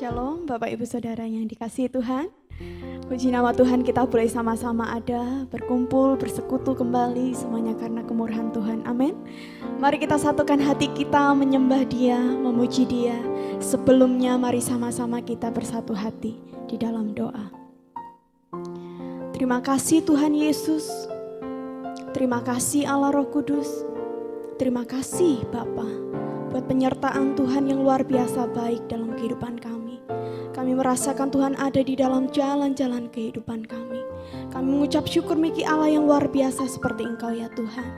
Shalom Bapak Ibu Saudara yang dikasihi Tuhan. Puji nama Tuhan, kita boleh sama-sama ada, berkumpul, bersekutu kembali, semuanya karena kemurahan Tuhan. Amin. Mari kita satukan hati kita menyembah Dia, memuji Dia. Sebelumnya mari sama-sama kita bersatu hati di dalam doa. Terima kasih Tuhan Yesus. Terima kasih Allah Roh Kudus. Terima kasih Bapa buat penyertaan Tuhan yang luar biasa baik dalam kehidupan kami. Kami merasakan Tuhan ada di dalam jalan-jalan kehidupan kami. Kami mengucap syukur bagi Allah yang luar biasa seperti Engkau ya Tuhan.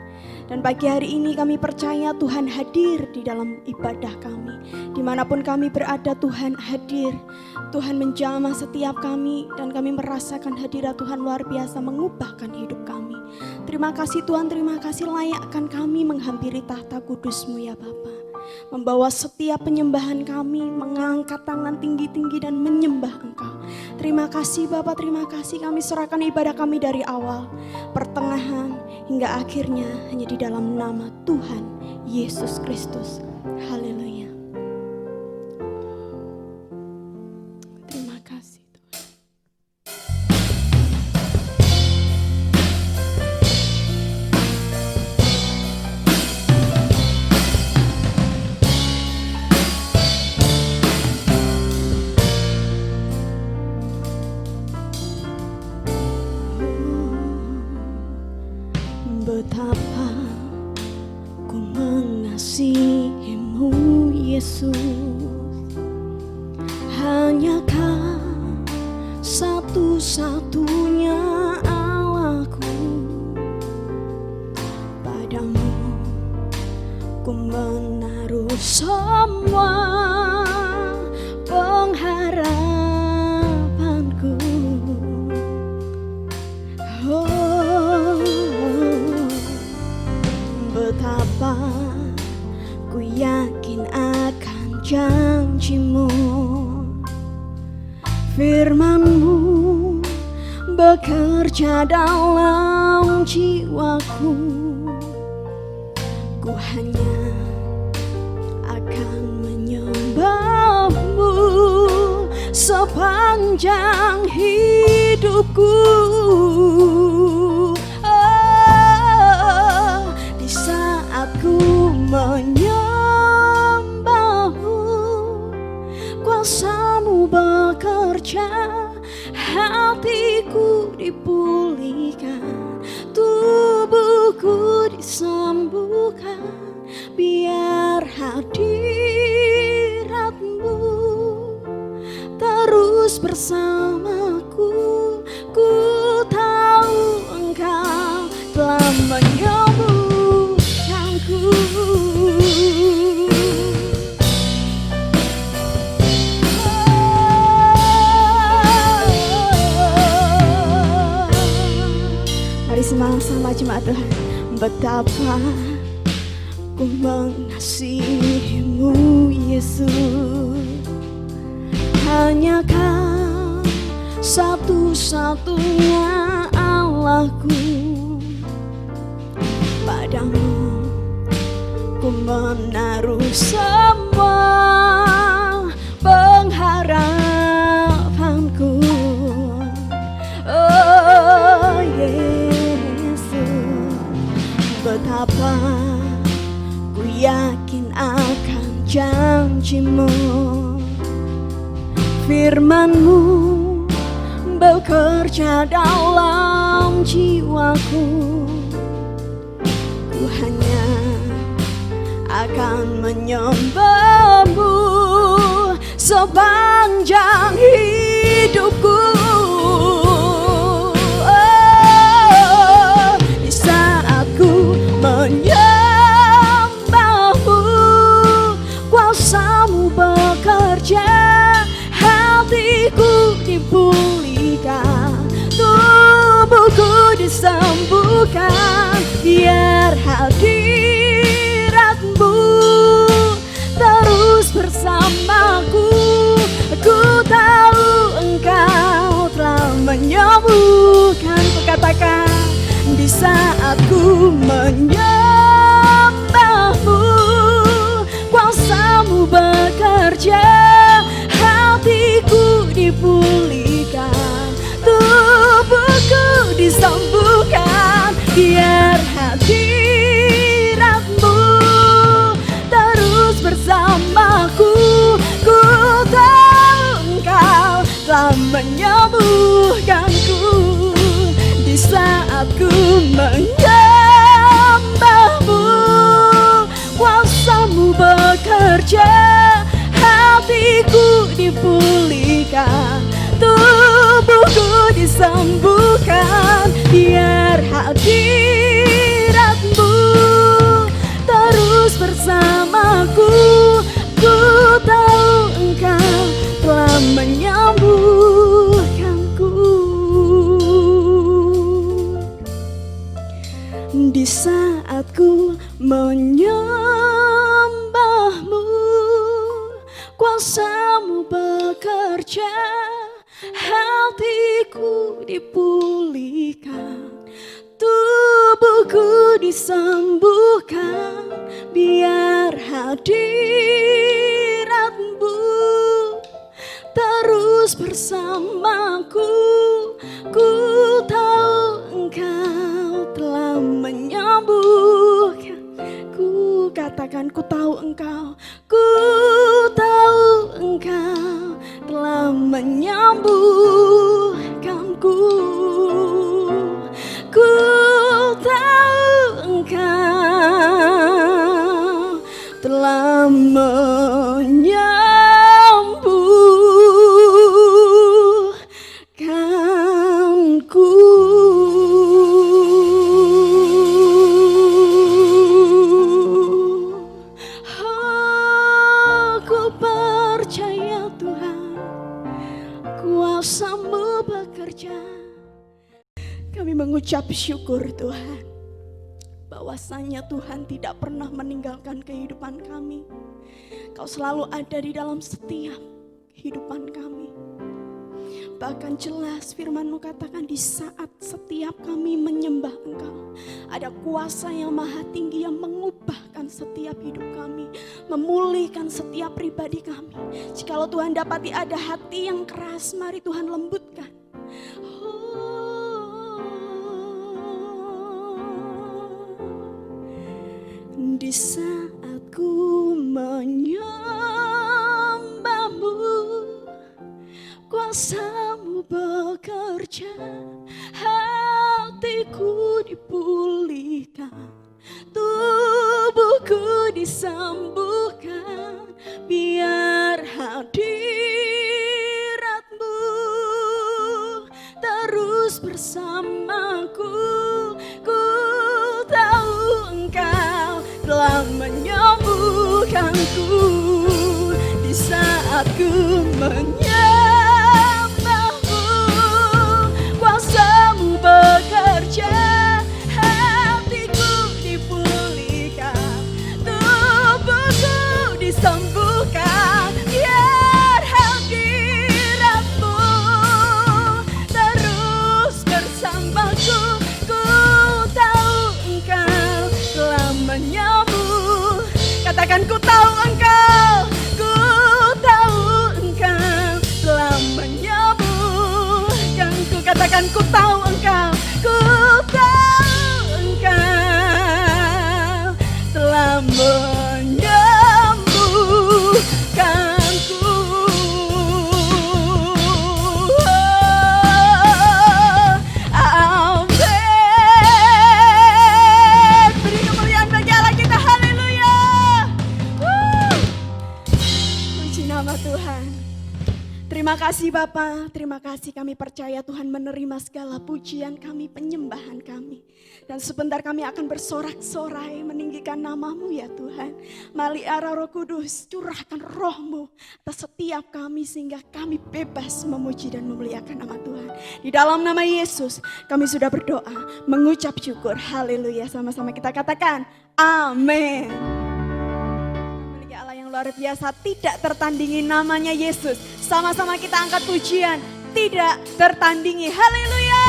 Dan pagi hari ini kami percaya Tuhan hadir di dalam ibadah kami. Dimanapun kami berada Tuhan hadir. Tuhan menjamah setiap kami dan kami merasakan hadirat Tuhan luar biasa mengubahkan hidup kami. Terima kasih Tuhan, terima kasih layakkan kami menghampiri tahta kudus-Mu ya Bapa. Membawa setiap penyembahan kami, mengangkat tangan tinggi-tinggi dan menyembah Engkau. Terima kasih Bapa, terima kasih kami serahkan ibadah kami dari awal, pertengahan, hingga akhirnya hanya di dalam nama Tuhan Yesus Kristus. Haleluya. Terima kasih Tuhan. Betapa ku mengasihi-Mu Yesus, hanya Kau satu-satunya Allahku. Padamu ku menaruh semua pengharapanku. Betapa ku yakin akan janji-Mu, firman-Mu bekerja dalam jiwaku. Ku hanya akan menyembah-Mu sepanjang hidupku. Ku menyembah-Mu, kuasa-Mu bekerja, hatiku dipulihkan, tubuhku disembuhkan, biar hadirat-Mu terus bersamaku. Ku tahu Engkau telah menyembuhkan. Mari sama-sama jemaat Tuhan. Betapa ku mengasihi-Mu Yesus, hanya Kau satu-satunya Allahku. Padamu ku menaruh semua pengharapanku. Oh Yesus, betapa ku yakin akan janji-Mu, firman-Mu bekerja dalam jiwaku. Ku hanya akan menyembah-Mu sepanjang hidupku. Di saat ku menyembah-Mu, kuasa-Mu bekerja, hatiku dipulihkan, tubuhku disembuhkan, biar hadirat-Mu terus bersamaku. Ku tahu Engkau telah menyembuhkan. Ku katakan, di saat ku menyembah-Mu, kuasa-Mu bekerja, hati dipulihkan, tubuhku disembuhkan, biar hadirat-Mu terus bersamaku. Ku tahu Engkau telah menyembuhkanku. Di saat ku menyembah-Mu, kuasa-Mu bekerja, hatiku dipulihkan, tubuhku disembuhkan, biar hadirat-Mu terus bersamaku. Ku tahu Engkau telah menyembuhkan. Ku katakan, ku tahu Engkau, ku tahu Engkau telah menyembuhkanku. Ku tahu Engkau telah menyembuhkanku. Aku percaya Tuhan, kuasa-Mu bekerja. Kami mengucap syukur Tuhan, bahwasanya Tuhan tidak pernah meninggalkan kehidupan kami. Kau selalu ada di dalam setiap kehidupan kami. Bahkan jelas firman-Mu katakan, di saat setiap kami menyembah Engkau, ada kuasa yang maha tinggi yang mengubahkan setiap hidup kami, memulihkan setiap pribadi kami. Jikalau Tuhan dapati ada hati yang keras, mari Tuhan lembutkan. Di saat ku menyembah-Mu, kuasa-Mu bekerja, hatiku dipulihkan, tubuhku disembuhkan, biar hadirat-Mu terus bersamaku. Ku tahu Engkau telah menyembuhkanku. Di saat ku menyembah-Mu, kuasa-Mu bekerja, hatiku dipulihkan, tubuhku disembuhkan, biar hadirat-Mu terus bersamaku. Ku tahu Engkau telah menyembuh. Katakan, ku tahu Engkau, ku tahu Engkau telah menyembuhkanku. Katakan, ku tahu Engkau, ku tahu Engkau telah menyembuhkanku. Amin. Beri kemuliaan bagi Allah kita, haleluya. Puji nama Tuhan. Terima kasih Bapa, terima kasih, kami percaya Tuhan menerima segala pujian kami, penyembahan kami. Dan sebentar kami akan bersorak-sorai meninggikan nama-Mu ya Tuhan. Mali arah Roh Kudus, curahkan Roh-Mu atas setiap kami sehingga kami bebas memuji dan memuliakan nama Tuhan. Di dalam nama Yesus kami sudah berdoa, mengucap syukur, haleluya. Sama-sama kita katakan, amin. Allah yang luar biasa, tidak tertandingi namanya Yesus. Sama-sama kita angkat pujian, tidak tertandingi, haleluya.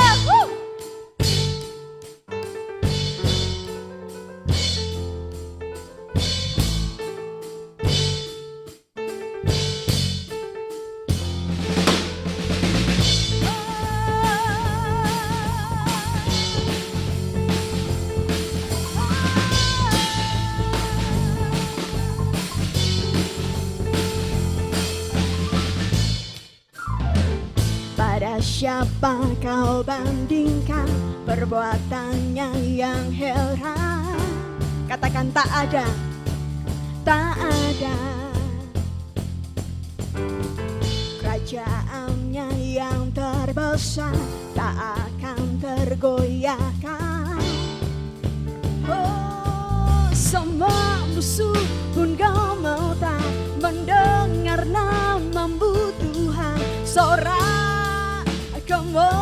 Pada siapa kau bandingkan perbuatannya yang heran? Katakan tak ada, tak ada. Kerajaannya yang terbesar tak akan tergoyahkan. Oh, semua musuh pun gemetar mendengar namamu Tuhan. Sorak kemenangan.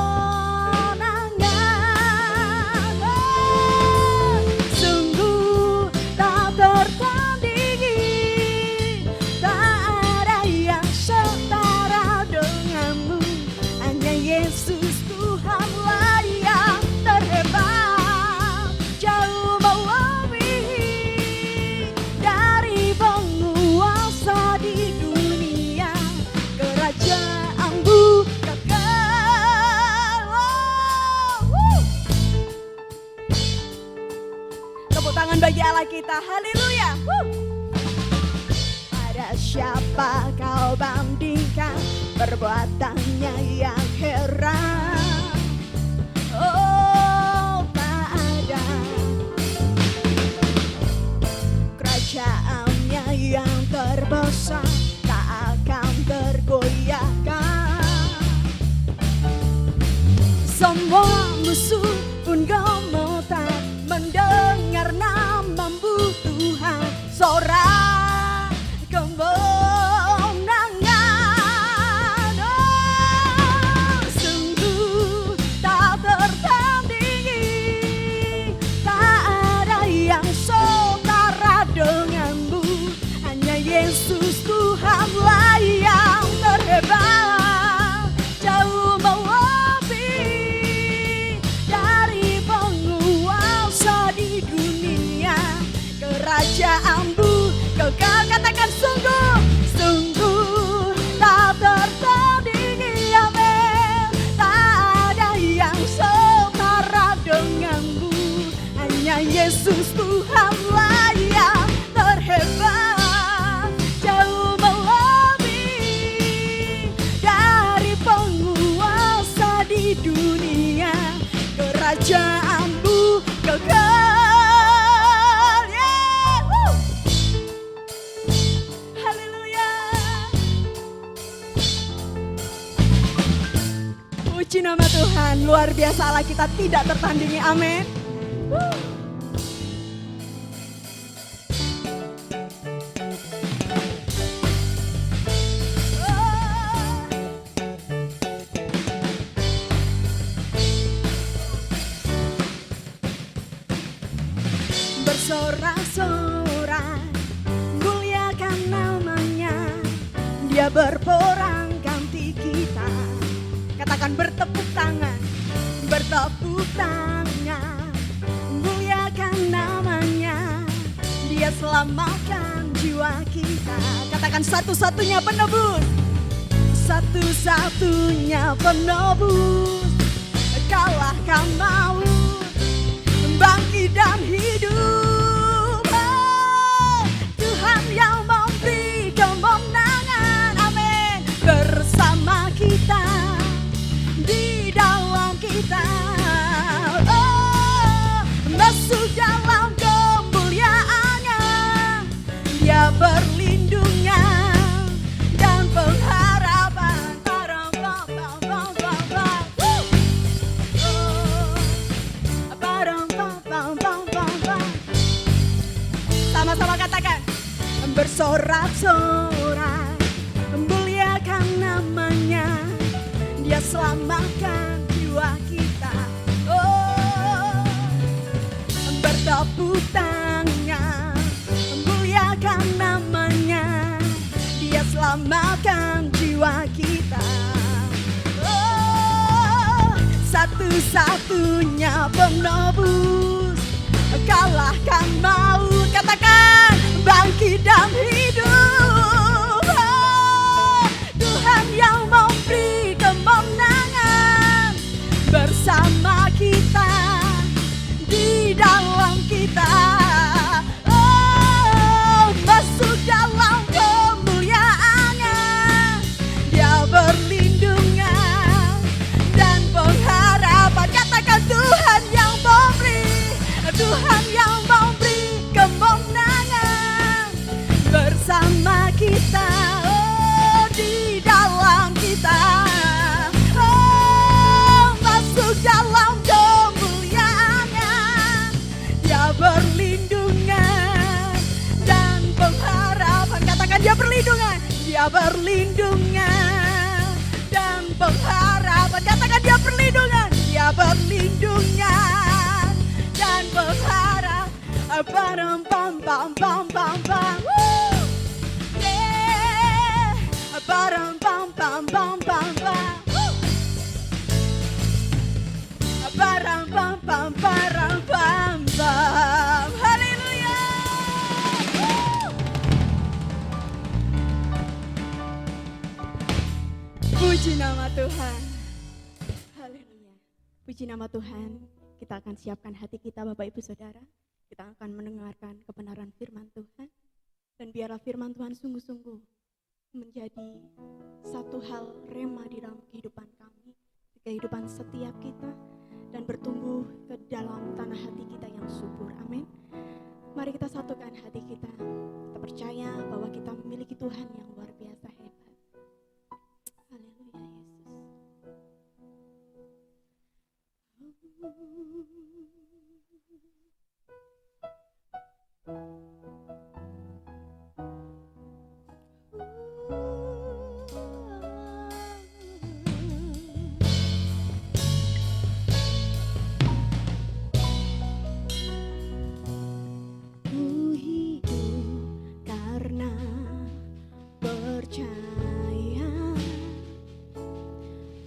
Oh, sungguh tak tertandingi, tak ada yang setara denganmu. Hanya Yesus Tuhanlah yang terhebat, jauh melebihi dari penguasa di dunia. Kerajaanmu kekal. Tepuk tangan bagi Allah kita, haleluya. Pada siapa kau bandingkan perbuatannya yang heran? Oh, tak ada. Kerajaannya yang terbesar tak akan tergoyahkan. Semua musuh pun gemetar mendengar namamu Tuhan. Sorak kemenangan. Oh, sungguh tak tertandingi, tak ada yang setara denganmu. Hanya Yesus Tuhanlah yang terhebat, jauh melebihi dari penguasa di dunia. Kerajaanmu kekal, katakan sungguh, sungguh tak tertandingi, amin. Tak ada yang setara denganmu. Hanya Yesus Tuhanlah yang terhebat, jauh melebihi dari penguasa di dunia. Kerajaanmu kekal. Yeah. Woo. Haleluya. Puji nama Tuhan, luar biasa Allah kita tidak tertandingi, amin. Bersorak-sorak, muliakan namanya. Dia berperang ganti kita. Katakan bertepuk tangan, bertepuk tangan. Muliakan namanya. Dia selamatkan jiwa kita. Katakan satu-satunya penebus, satu-satunya penebus. Kalahkan maut, bangkit dan hidup. Oh, Tuhan yang memberi kemenangan, amin. Bersama kita, di dalam kita. Oh, masuk dalam kemuliaannya. Dia berlindungnya dan pengharapan. Sama-sama katakan, bersorak-sorak, muliakan namanya. Dia selamatkan jiwa kita. Oh, bertepuk tangan, muliakan namanya. Dia selamatkan jiwa kita. Oh, satu-satunya penebus. Kalahkan maut, katakan bangkit dan hidup. Oh, Tuhan yang memberi kemenangan. Bersama kita, di dalam kita. Oh, masuk dalam kemuliaannya. Dia berlindungan dan pengharapan. Katakan Tuhan yang memberi, Tuhan yang memberi kemenangan. Dia perlindungan dan pengharapan. Katakan dia perlindungan. Dia perlindungan dan pengharapan. Pam pam pam pam pam pam. Yeah. Pam pam pam pam pam pam. Pam pam pam pam pam pam. Haleluya. Puji nama Tuhan. Haleluya. Puji nama Tuhan. Kita akan siapkan hati kita Bapak Ibu Saudara. Kita akan mendengarkan kebenaran firman Tuhan. Dan biarlah firman Tuhan sungguh-sungguh menjadi satu hal rema di dalam kehidupan kami, kehidupan setiap kita, dan bertumbuh ke dalam tanah hati kita yang subur. Amin. Mari kita satukan hati kita. Kita percaya bahwa kita memiliki Tuhan yang luar biasa hebat. Haleluya Ku hidup karena percaya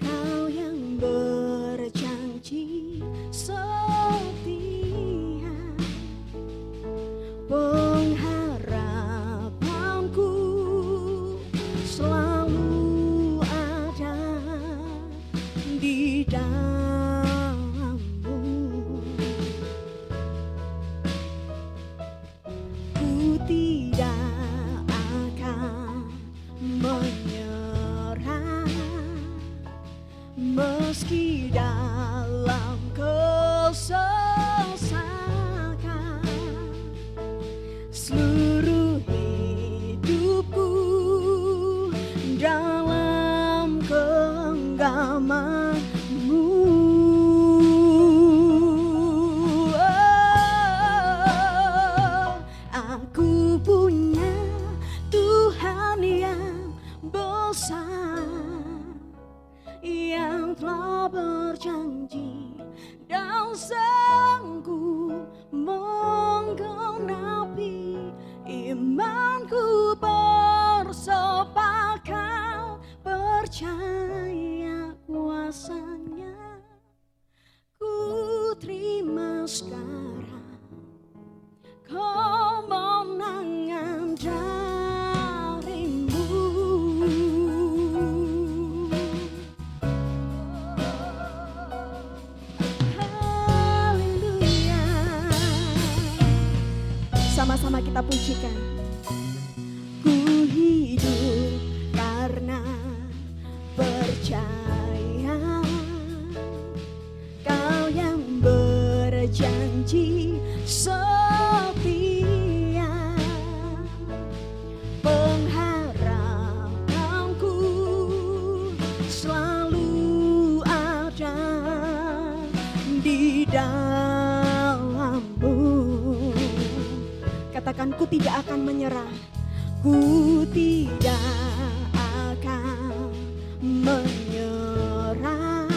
Kau yang berjanji setia, pengharapanku selalu ada di dalam-Mu. Ku tidak akan menyerah meski dalam kesesakan. Seluruh hidupku dalam genggaman-Mu. Aku punya Tuhan yang besar, yang telah berjanji dan sanggup menggenapi imanku. Bersepakat percaya kuasa-Nya, ku terima sekarang kemenangan darimu. Haleluya. Sama-sama kita pujikan. Ku hidup karena percaya Kau yang berjanji setia, pengharapanku selalu ada di dalam-Mu. Katakan, ku tidak akan menyerah. Ku tidak akan menyerah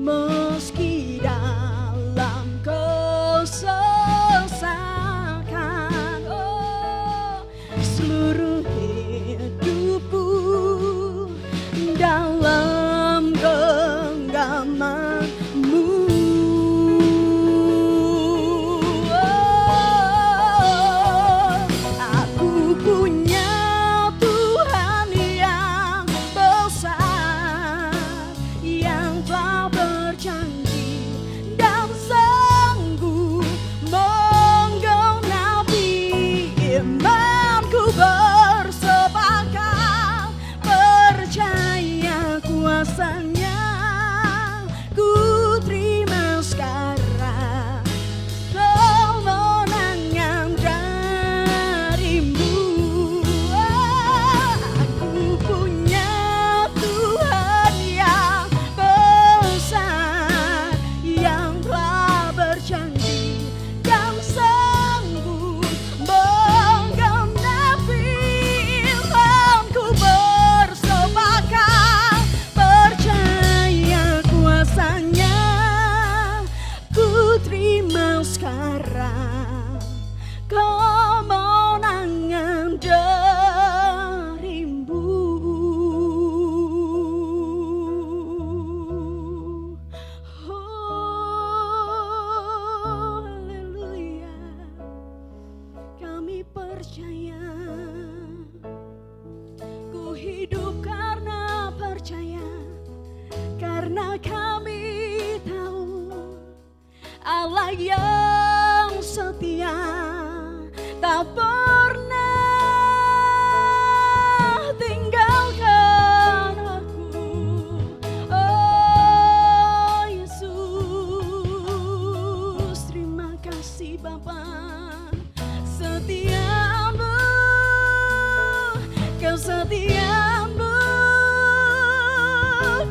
meski dalam kesesakan. Oh, seluruh hidupku dalam genggaman-Mu. Aku punya Tuhan yang besar, yang telah berjanji dan sanggup menggenapi imanku. Bersepakat percaya yang setia, tak pernah tinggalkan aku. Oh Yesus, terima kasih Bapa. Setiamu, Kau setiamu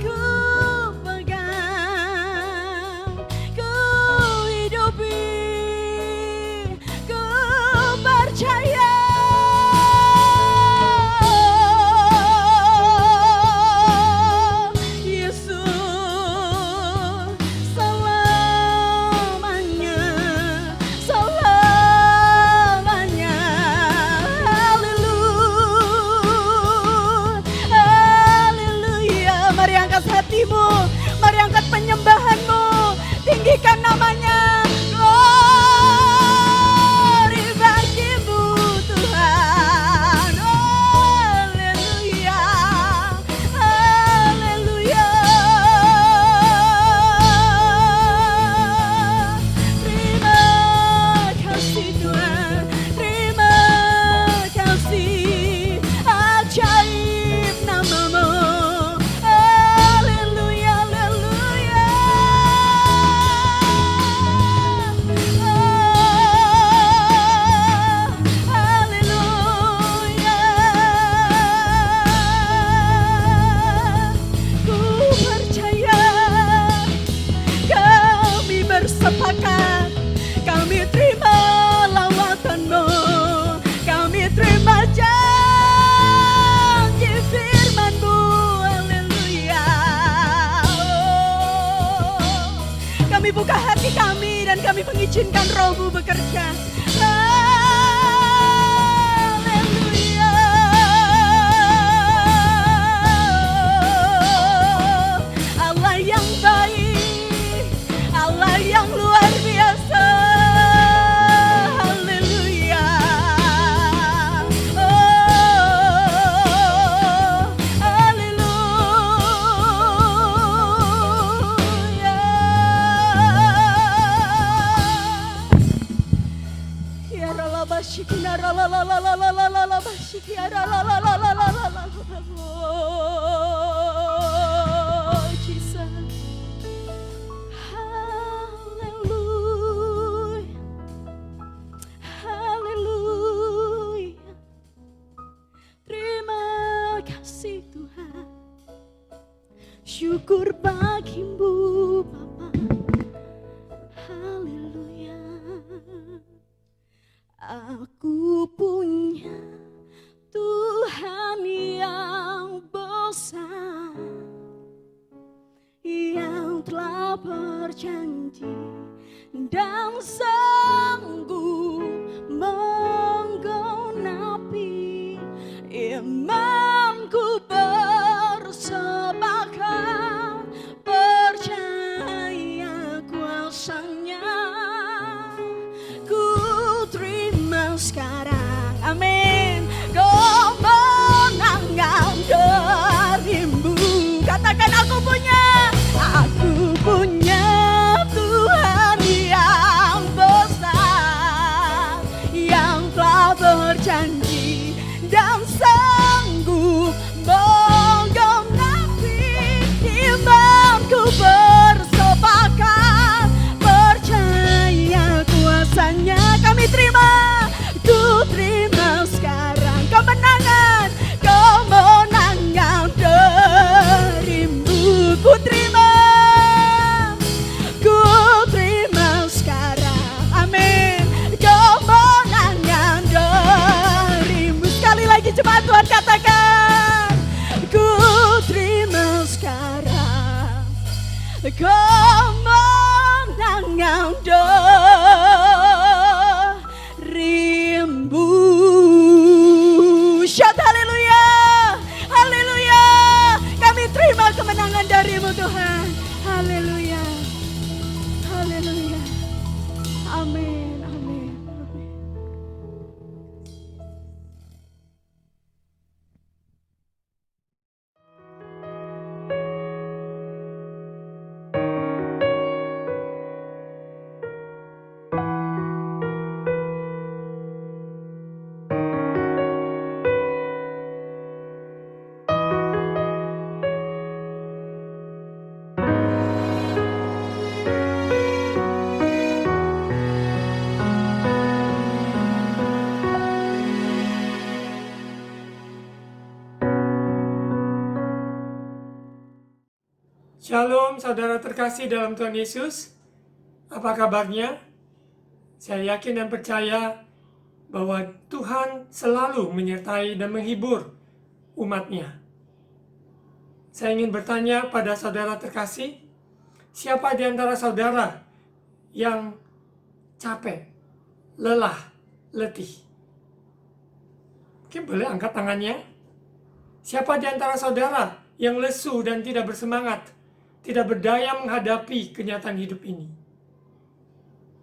ku pegang, ku hidupi, ku percaya. Yesus, selamanya, selamanya. Haleluya, haleluya. Mari angkat hatimu, mari angkat penyembahanmu, tinggikan namanya. Glory bagimu Tuhan. Haleluya, haleluya. Terima kasih Tuhan, terima kasih, ajaib namamu. Haleluya, haleluya. Haleluya. Ku percaya, kami bersepakat, kami terima lawatanmu, kami terima janji firman-Mu. Haleluya. Kami buka hati kami dan kami mengizinkan Roh-Mu bekerja. Haleluya. Allah yang baik, Allah yang luar biasa. Haleluya. Oh, haleluya. Ya rala bashiki na rala la la la la la la la bashiki ya rala la la la la la la. Oh, Jesus. Haleluya, haleluya. Terima kasih Tuhan, syukur bagimu Bapa. Haleluya. Aku punya Tuhan yang besar, yang telah berjanji dan sanggup menggenapi imanku. Bersepakat percaya kuasanya, ku terima sekarang, amin. Kemenangan darimu, katakan aku punya Tuhan yang besar, yang telah berjanji dan sanggup menggenapi imanku. Bersepakat percaya kuasanya, kami terima, ku terima sekarang kemenangan, kemenangan darimu. Ku terima sekarang, amin. Kemenangan darimu. Sekali lagi jemaat Tuhan katakan, ku terima sekarang kemenangan darimu. Shout haleluya, haleluya. Kami terima kemenangan darimu Tuhan. Haleluya, haleluya. Amin, amin, amin. Shalom saudara terkasih dalam Tuhan Yesus. Apa kabarnya? Saya yakin dan percaya bahwa Tuhan selalu menyertai dan menghibur umat-Nya. Saya ingin bertanya pada saudara terkasih, siapa di antara saudara yang capek, lelah, letih? Mungkin boleh angkat tangannya. Siapa di antara saudara yang lesu dan tidak bersemangat, tidak berdaya menghadapi kenyataan hidup ini?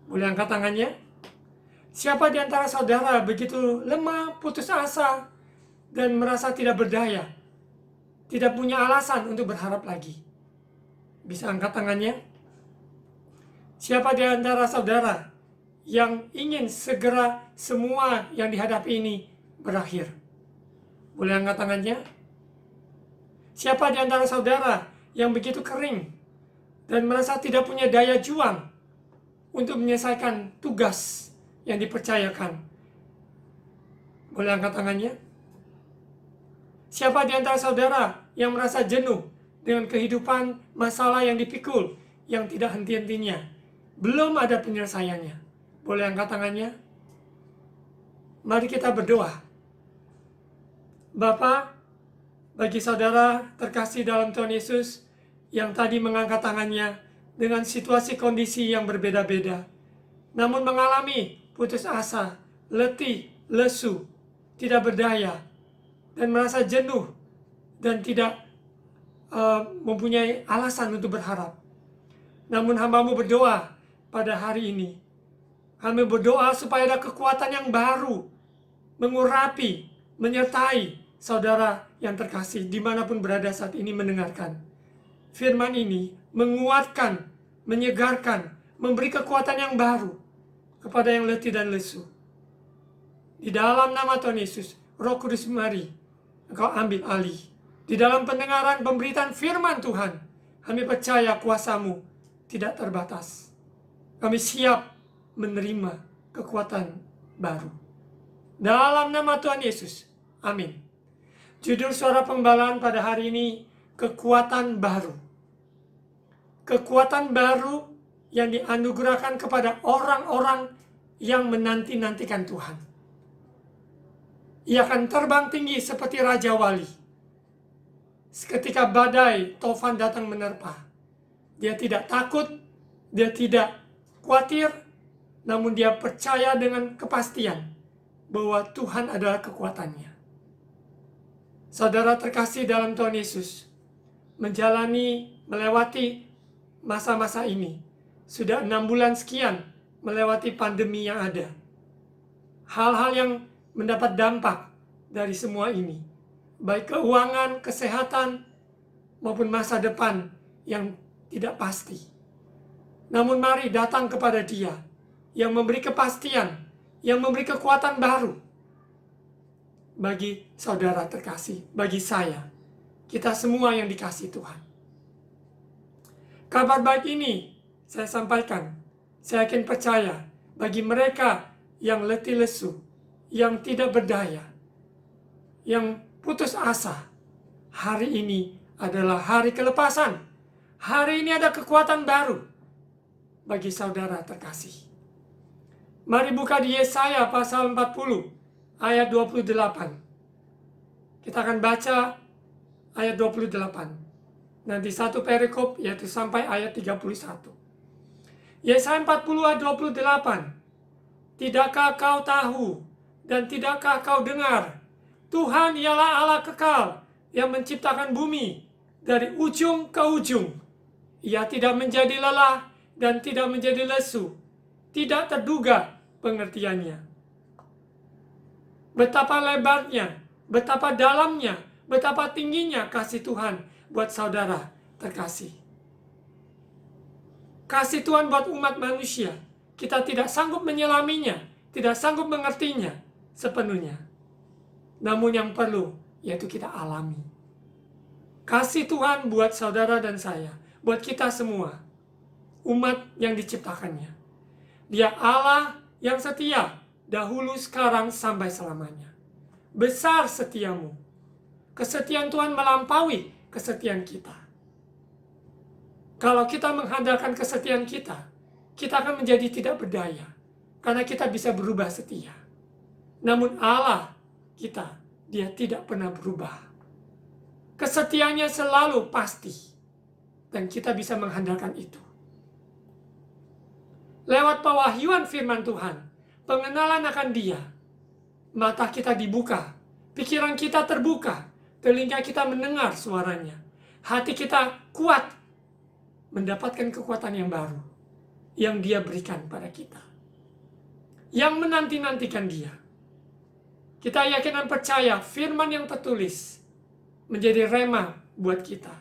Boleh angkat tangannya? Siapa di antara saudara begitu lemah, putus asa, dan merasa tidak berdaya, tidak punya alasan untuk berharap lagi? Bisa angkat tangannya? Siapa di antara saudara yang ingin segera semua yang dihadapi ini berakhir? Boleh angkat tangannya? Siapa di antara saudara yang begitu kering dan merasa tidak punya daya juang untuk menyelesaikan tugas yang dipercayakan? Boleh angkat tangannya? Siapa di antara saudara yang merasa jenuh dengan kehidupan masalah yang dipikul, yang tidak henti-hentinya, belum ada penyelesaiannya? Boleh angkat tangannya? Mari kita berdoa. Bapa, bagi saudara terkasih dalam Tuhan Yesus yang tadi mengangkat tangannya dengan situasi kondisi yang berbeda-beda, namun mengalami putus asa, letih, lesu, tidak berdaya, dan merasa jenuh dan tidak mempunyai alasan untuk berharap. Namun hamba-Mu berdoa pada hari ini. Kami berdoa supaya ada kekuatan yang baru mengurapi, menyertai saudara yang terkasih dimanapun berada saat ini mendengarkan. Firman ini menguatkan, menyegarkan, memberi kekuatan yang baru kepada yang letih dan lesu. Di dalam nama Tuhan Yesus, Roh Kudus, mari Engkau ambil alih. Di dalam pendengaran pemberitaan firman Tuhan, kami percaya kuasa-Mu tidak terbatas. Kami siap menerima kekuatan baru. Dalam nama Tuhan Yesus, amin. Judul suara pembalaan pada hari ini, kekuatan baru. Kekuatan baru yang dianugerahkan kepada orang-orang yang menanti-nantikan Tuhan. Ia akan terbang tinggi seperti Raja Wali. Ketika badai tofan datang menerpa, dia tidak takut, dia tidak khawatir, namun dia percaya dengan kepastian bahwa Tuhan adalah kekuatannya. Saudara terkasih dalam Tuhan Yesus, melewati masa-masa ini. Sudah 6 bulan sekian melewati pandemi yang ada. Hal-hal yang mendapat dampak dari semua ini, baik keuangan, kesehatan, maupun masa depan yang tidak pasti. Namun mari datang kepada Dia yang memberi kepastian, yang memberi kekuatan baru bagi saudara terkasih, bagi saya, kita semua yang dikasihi Tuhan. Kabar baik ini saya sampaikan, saya yakin percaya bagi mereka yang letih lesu, yang tidak berdaya, yang putus asa. Hari ini adalah hari kelepasan. Hari ini ada kekuatan baru bagi saudara terkasih. Mari buka di Yesaya pasal 40 ayat 28. Kita akan baca ayat 28. Nanti satu perikop yaitu sampai ayat 31. Yesaya 40 ayat 28. Tidakkah kau tahu dan tidakkah kau dengar? Tuhan ialah Allah kekal yang menciptakan bumi dari ujung ke ujung. Ia tidak menjadi lelah dan tidak menjadi lesu. Tidak terduga pengertiannya. Betapa lebarnya, betapa dalamnya, betapa tingginya kasih Tuhan buat saudara terkasih. Kasih Tuhan buat umat manusia, kita tidak sanggup menyelaminya, tidak sanggup mengertinya sepenuhnya. Namun yang perlu, yaitu kita alami. Kasih Tuhan buat saudara dan saya, buat kita semua, umat yang diciptakannya. Dia Allah yang setia, dahulu, sekarang, sampai selamanya. Besar setiamu. Kesetiaan Tuhan melampaui kesetiaan kita. Kalau kita mengandalkan kesetiaan kita akan menjadi tidak berdaya. Karena kita bisa berubah setia. Namun Allah kita, dia tidak pernah berubah. Kesetiaannya selalu pasti. Dan kita bisa mengandalkan itu. Lewat pewahyuan firman Tuhan, pengenalan akan dia, mata kita dibuka, pikiran kita terbuka, telinga kita mendengar suaranya, hati kita kuat, mendapatkan kekuatan yang baru, yang dia berikan pada kita. Yang menanti-nantikan dia. Kita yakin dan percaya firman yang tertulis menjadi rema buat kita.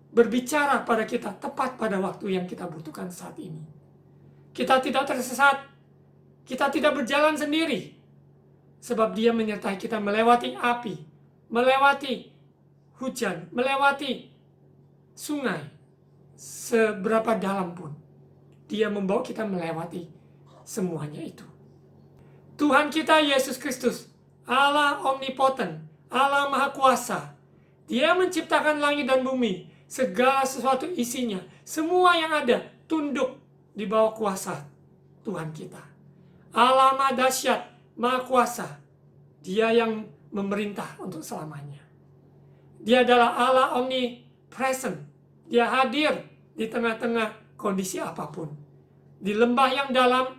Berbicara pada kita tepat pada waktu yang kita butuhkan saat ini. Kita tidak tersesat. Kita tidak berjalan sendiri. Sebab dia menyertai kita melewati api, melewati hujan, melewati sungai. Seberapa dalam pun. Dia membawa kita melewati semuanya itu. Tuhan kita Yesus Kristus, Allah omnipoten, Allah Maha Kuasa. Dia menciptakan langit dan bumi, segala sesuatu isinya, semua yang ada tunduk di bawah kuasa Tuhan kita. Allah Maha Dahsyat, Maha Kuasa. Dia yang memerintah untuk selamanya. Dia adalah Allah omnipresent. Dia hadir di tengah-tengah kondisi apapun. Di lembah yang dalam,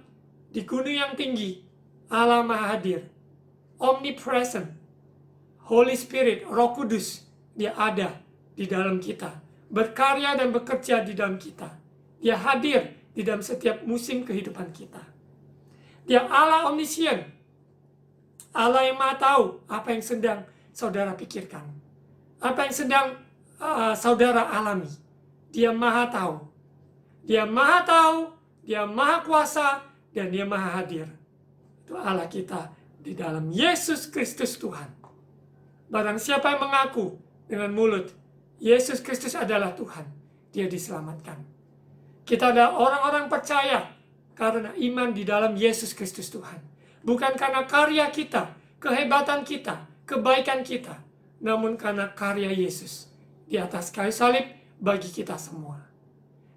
di gunung yang tinggi, Allah Maha hadir. Omnipresent. Holy Spirit, Roh Kudus, dia ada di dalam kita. Berkarya dan bekerja di dalam kita. Dia hadir di dalam setiap musim kehidupan kita. Dia Allah omniscient. Allah yang Maha tahu apa yang sedang saudara pikirkan. Apa yang sedang saudara alami. Dia Maha tahu. Dia Maha tahu, dia Maha kuasa, dan dia Maha hadir. Itu Allah kita di dalam Yesus Kristus Tuhan. Barang siapa yang mengaku dengan mulut, Yesus Kristus adalah Tuhan, dia diselamatkan. Kita adalah orang-orang percaya karena iman di dalam Yesus Kristus Tuhan. Bukan karena karya kita, kehebatan kita, kebaikan kita, namun karena karya Yesus di atas kayu salib bagi kita semua.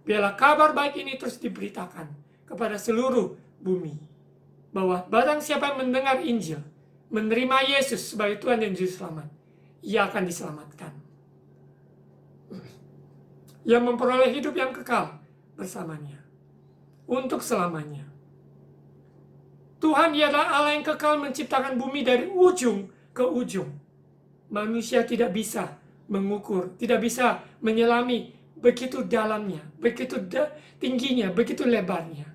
Biarlah kabar baik ini terus diberitakan kepada seluruh bumi. Bahwa barang siapa yang mendengar Injil, menerima Yesus sebagai Tuhan dan Juru Selamat, ia akan diselamatkan. Yang memperoleh hidup yang kekal bersamanya. Untuk selamanya. Tuhan ialah Allah yang kekal menciptakan bumi dari ujung ke ujung. Manusia tidak bisa mengukur, tidak bisa menyelami begitu dalamnya, begitu tingginya, begitu lebarnya.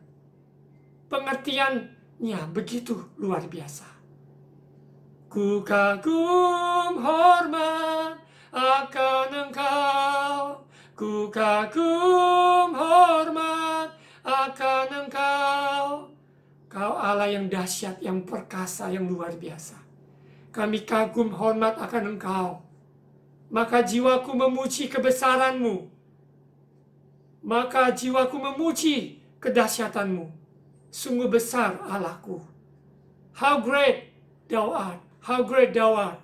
Pengertiannya begitu luar biasa. Ku kagum hormat akan Engkau. Ku kagum hormat akan Engkau. Kau Allah yang dahsyat, yang perkasa, yang luar biasa. Kami kagum hormat akan Engkau. Maka jiwaku memuji kebesaran-Mu. Maka jiwaku memuji kedahsyatan-Mu. Sungguh besar Allahku. How great Thou art. How great Thou art.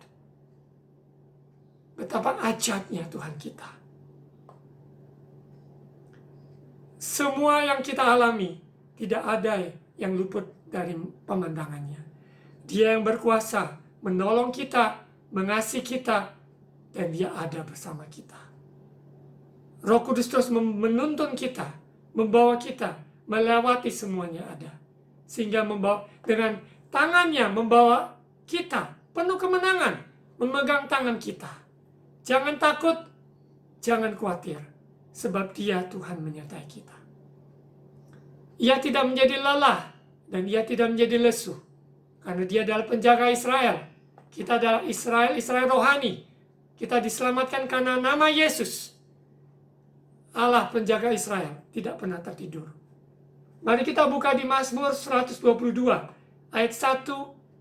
Betapa ajaibnya Tuhan kita. Semua yang kita alami, tidak ada yang luput dari pemandangannya. Dia yang berkuasa menolong kita, mengasihi kita, dan dia ada bersama kita. Roh Kudus terus menuntun kita, membawa kita, melewati semuanya ada. Sehingga membawa dengan tangannya membawa kita penuh kemenangan, memegang tangan kita. Jangan takut, jangan khawatir, sebab dia Tuhan menyertai kita. Ia tidak menjadi lelah, dan ia tidak menjadi lesu. Karena dia adalah penjaga Israel. Kita adalah Israel rohani. Kita diselamatkan karena nama Yesus. Allah penjaga Israel tidak pernah tertidur. Mari kita buka di Mazmur 122 ayat 1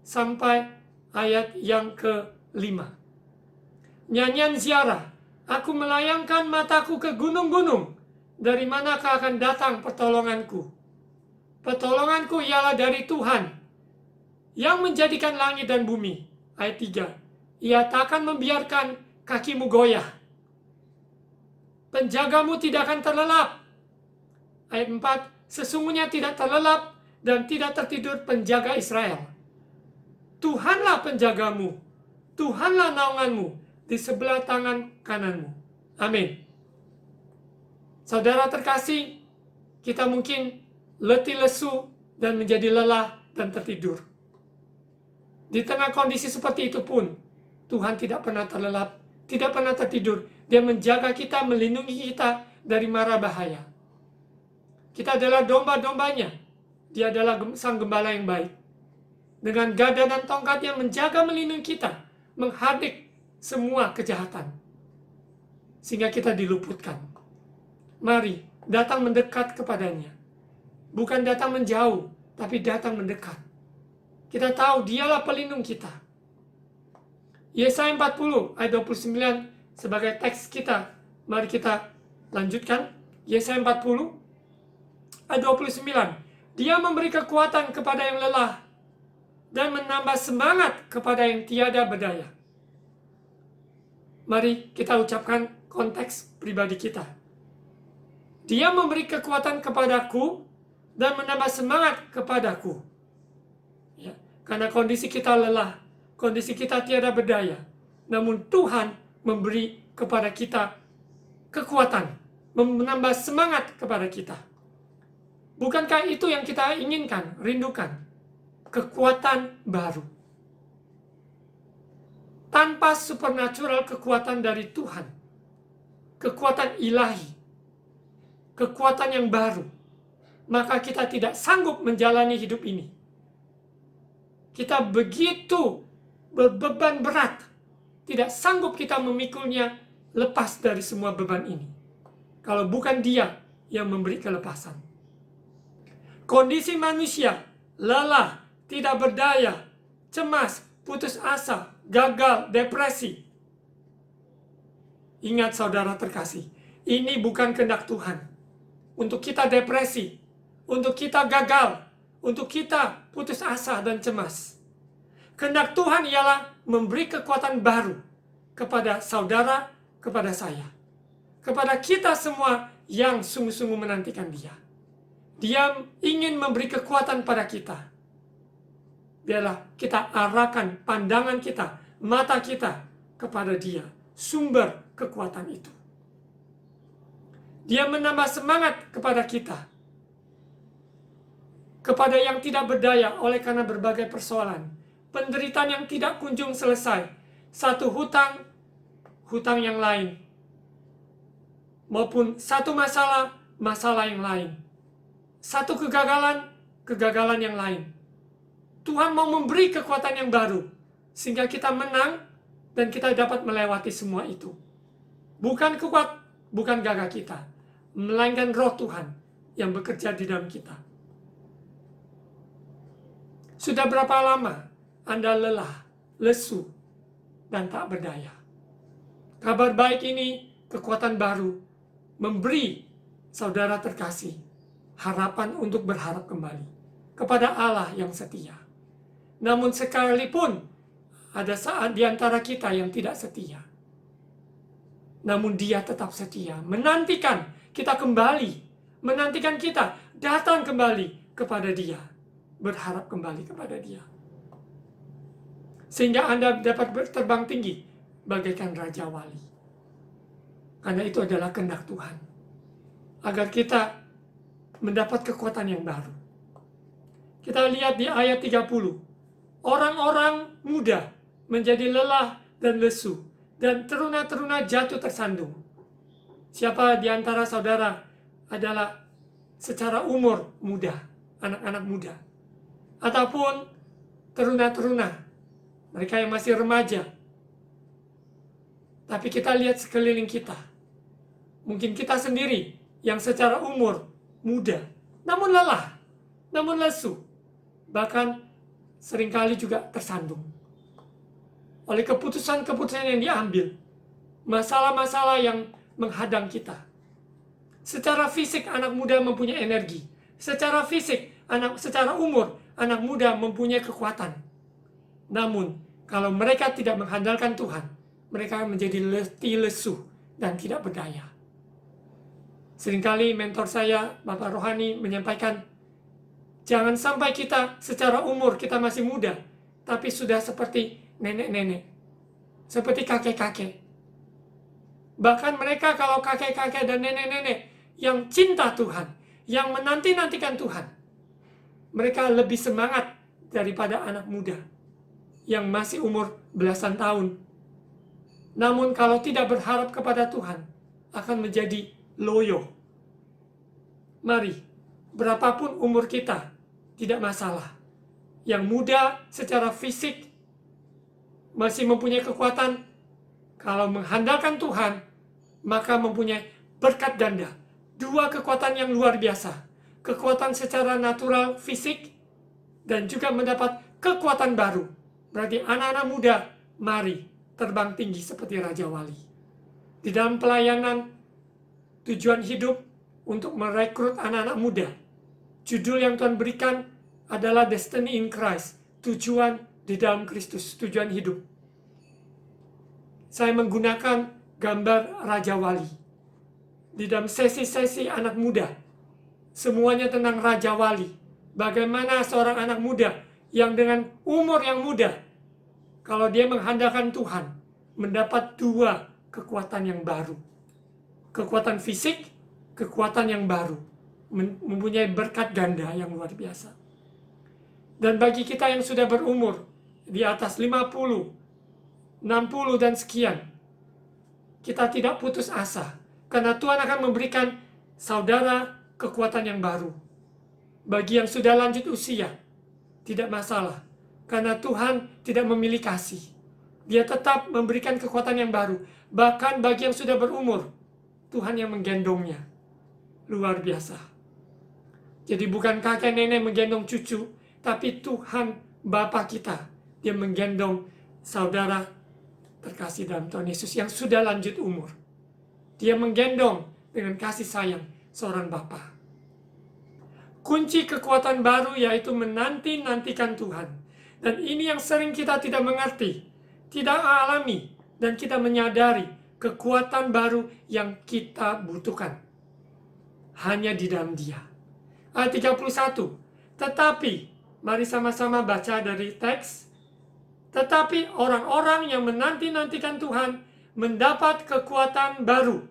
sampai ayat yang ke-5. Nyanyian ziarah. Aku melayangkan mataku ke gunung-gunung. Dari manakah akan datang pertolonganku? Pertolonganku ialah dari Tuhan yang menjadikan langit dan bumi. Ayat 3. Ia tak akan membiarkan kakimu goyah. penjagamu tidak akan terlelap. Ayat 4, sesungguhnya tidak terlelap dan tidak tertidur penjaga Israel. Tuhanlah penjagamu, Tuhanlah naunganmu di sebelah tangan kananmu. Amin. Saudara terkasih, kita mungkin letih lesu dan menjadi lelah dan tertidur. Di tengah kondisi seperti itu pun, Tuhan tidak pernah terlelap, tidak pernah tertidur. Dia menjaga kita, melindungi kita dari mara bahaya. Kita adalah domba-dombanya. Dia adalah sang gembala yang baik. Dengan gada dan tongkatnya menjaga, melindungi kita, menghadik semua kejahatan. Sehingga kita diluputkan. Mari, datang mendekat kepadanya. Bukan datang menjauh, tapi datang mendekat. Kita tahu dialah pelindung kita. Yesaya 40 ayat 29 sebagai teks kita. Mari kita lanjutkan. Yesaya 40 ayat 29. Dia memberi kekuatan kepada yang lelah dan menambah semangat kepada yang tiada berdaya. Mari kita ucapkan konteks pribadi kita. Dia memberi kekuatan kepadaku dan menambah semangat kepadaku. Ya, karena kondisi kita lelah, kondisi kita tiada berdaya. Namun Tuhan memberi kepada kita kekuatan, menambah semangat kepada kita. Bukankah itu yang kita inginkan, rindukan? Kekuatan baru. Tanpa supernatural kekuatan dari Tuhan, kekuatan ilahi, kekuatan yang baru, maka kita tidak sanggup menjalani hidup ini. Kita begitu berbeban berat, tidak sanggup kita memikulnya lepas dari semua beban ini. Kalau bukan Dia yang memberi kelepasan. Kondisi manusia, lelah, tidak berdaya, cemas, putus asa, gagal, depresi. Ingat saudara terkasih, ini bukan kehendak Tuhan. Untuk kita depresi, untuk kita gagal, untuk kita putus asa dan cemas. Kehendak Tuhan ialah memberi kekuatan baru kepada saudara, kepada saya. Kepada kita semua yang sungguh-sungguh menantikan Dia. Dia ingin memberi kekuatan pada kita. Biarlah kita arahkan pandangan kita, mata kita kepada Dia, sumber kekuatan itu. Dia menambah semangat kepada kita. Kepada yang tidak berdaya oleh karena berbagai persoalan. Penderitaan yang tidak kunjung selesai. Satu hutang yang lain. Maupun satu masalah yang lain. Satu kegagalan yang lain. Tuhan mau memberi kekuatan yang baru. Sehingga kita menang dan kita dapat melewati semua itu. Bukan gagah kita. Melainkan roh Tuhan yang bekerja di dalam kita. Sudah berapa lama Anda lelah, lesu, dan tak berdaya? Kabar baik ini, kekuatan baru, memberi saudara terkasih harapan untuk berharap kembali kepada Allah yang setia. Namun sekalipun ada saat di antara kita yang tidak setia, namun Dia tetap setia, menantikan kita kembali, menantikan kita datang kembali kepada Dia, berharap kembali kepada Dia. Sehingga Anda dapat berterbang tinggi bagaikan Raja Wali. Karena itu adalah kehendak Tuhan. Agar kita mendapat kekuatan yang baru. Kita lihat di ayat 30. Orang-orang muda menjadi lelah dan lesu. Dan teruna-teruna jatuh tersandung. Siapa di antara saudara adalah secara umur muda, anak-anak muda. Ataupun teruna-teruna, mereka yang masih remaja. Tapi kita lihat sekeliling kita. Mungkin kita sendiri yang secara umur muda, namun lelah, namun lesu. Bahkan seringkali juga tersandung. Oleh keputusan-keputusan yang diambil. Masalah-masalah yang menghadang kita. Secara fisik anak muda mempunyai energi. Secara fisik, secara umur, anak muda mempunyai kekuatan. Namun, kalau mereka tidak mengandalkan Tuhan, mereka menjadi letih lesu dan tidak berdaya. Seringkali mentor saya, Bapak Rohani, menyampaikan, jangan sampai kita secara umur kita masih muda, tapi sudah seperti nenek-nenek, seperti kakek-kakek. Bahkan mereka kalau kakek-kakek dan nenek-nenek yang cinta Tuhan, yang menanti-nantikan Tuhan, mereka lebih semangat daripada anak muda yang masih umur belasan tahun. Namun kalau tidak berharap kepada Tuhan, akan menjadi loyo. Mari, berapapun umur kita, tidak masalah. Yang muda secara fisik masih mempunyai kekuatan, kalau mengandalkan Tuhan, maka mempunyai berkat ganda. Dua kekuatan yang luar biasa. Kekuatan secara natural, fisik, dan juga mendapat kekuatan baru. Berarti anak-anak muda, mari terbang tinggi seperti Raja Wali. Di dalam pelayanan tujuan hidup untuk merekrut anak-anak muda. Judul yang Tuhan berikan adalah Destiny in Christ. Tujuan di dalam Kristus, tujuan hidup. Saya menggunakan gambar Raja Wali. Di dalam sesi-sesi anak muda, semuanya tentang Raja Wali. Bagaimana seorang anak muda yang dengan umur yang muda, kalau dia mengandalkan Tuhan, mendapat dua kekuatan yang baru. Kekuatan fisik, kekuatan yang baru. Mempunyai berkat ganda yang luar biasa. Dan bagi kita yang sudah berumur, di atas 50, 60 dan sekian, kita tidak putus asa. Karena Tuhan akan memberikan saudara kekuatan yang baru. Bagi yang sudah lanjut usia, tidak masalah. Karena Tuhan tidak memilih kasih. Dia tetap memberikan kekuatan yang baru. Bahkan bagi yang sudah berumur, Tuhan yang menggendongnya. Luar biasa. Jadi bukan kakek nenek menggendong cucu, tapi Tuhan Bapa kita. Dia menggendong saudara terkasih dalam Tuhan Yesus yang sudah lanjut umur. Dia menggendong dengan kasih sayang seorang Bapa. Kunci kekuatan baru yaitu menanti-nantikan Tuhan. Dan ini yang sering kita tidak mengerti, tidak alami, dan kita menyadari kekuatan baru yang kita butuhkan. Hanya di dalam Dia. Ayat 31. Tetapi, mari sama-sama baca dari teks. Tetapi orang-orang yang menanti-nantikan Tuhan mendapat kekuatan baru.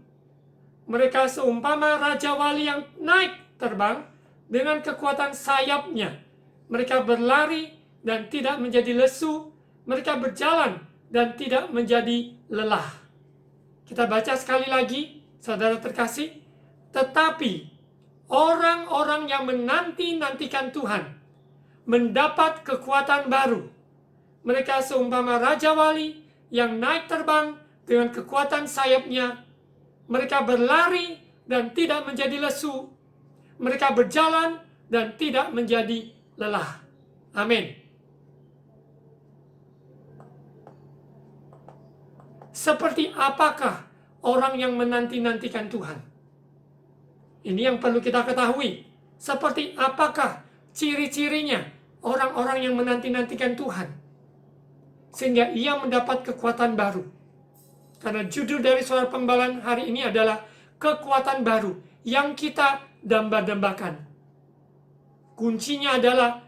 Mereka seumpama Raja Wali yang naik terbang dengan kekuatan sayapnya. Mereka berlari dan tidak menjadi lesu. Mereka berjalan dan tidak menjadi lelah. Kita baca sekali lagi, saudara terkasih. Tetapi orang-orang yang menanti-nantikan Tuhan mendapat kekuatan baru. Mereka seumpama Raja Wali yang naik terbang dengan kekuatan sayapnya. Mereka berlari dan tidak menjadi lesu. Mereka berjalan dan tidak menjadi lelah. Amin. Seperti apakah orang yang menanti-nantikan Tuhan? Ini yang perlu kita ketahui. Seperti apakah ciri-cirinya orang-orang yang menanti-nantikan Tuhan? Sehingga ia mendapat kekuatan baru. Karena judul dari suara penggalan hari ini adalah kekuatan baru yang kita damba-dambakan. Kuncinya adalah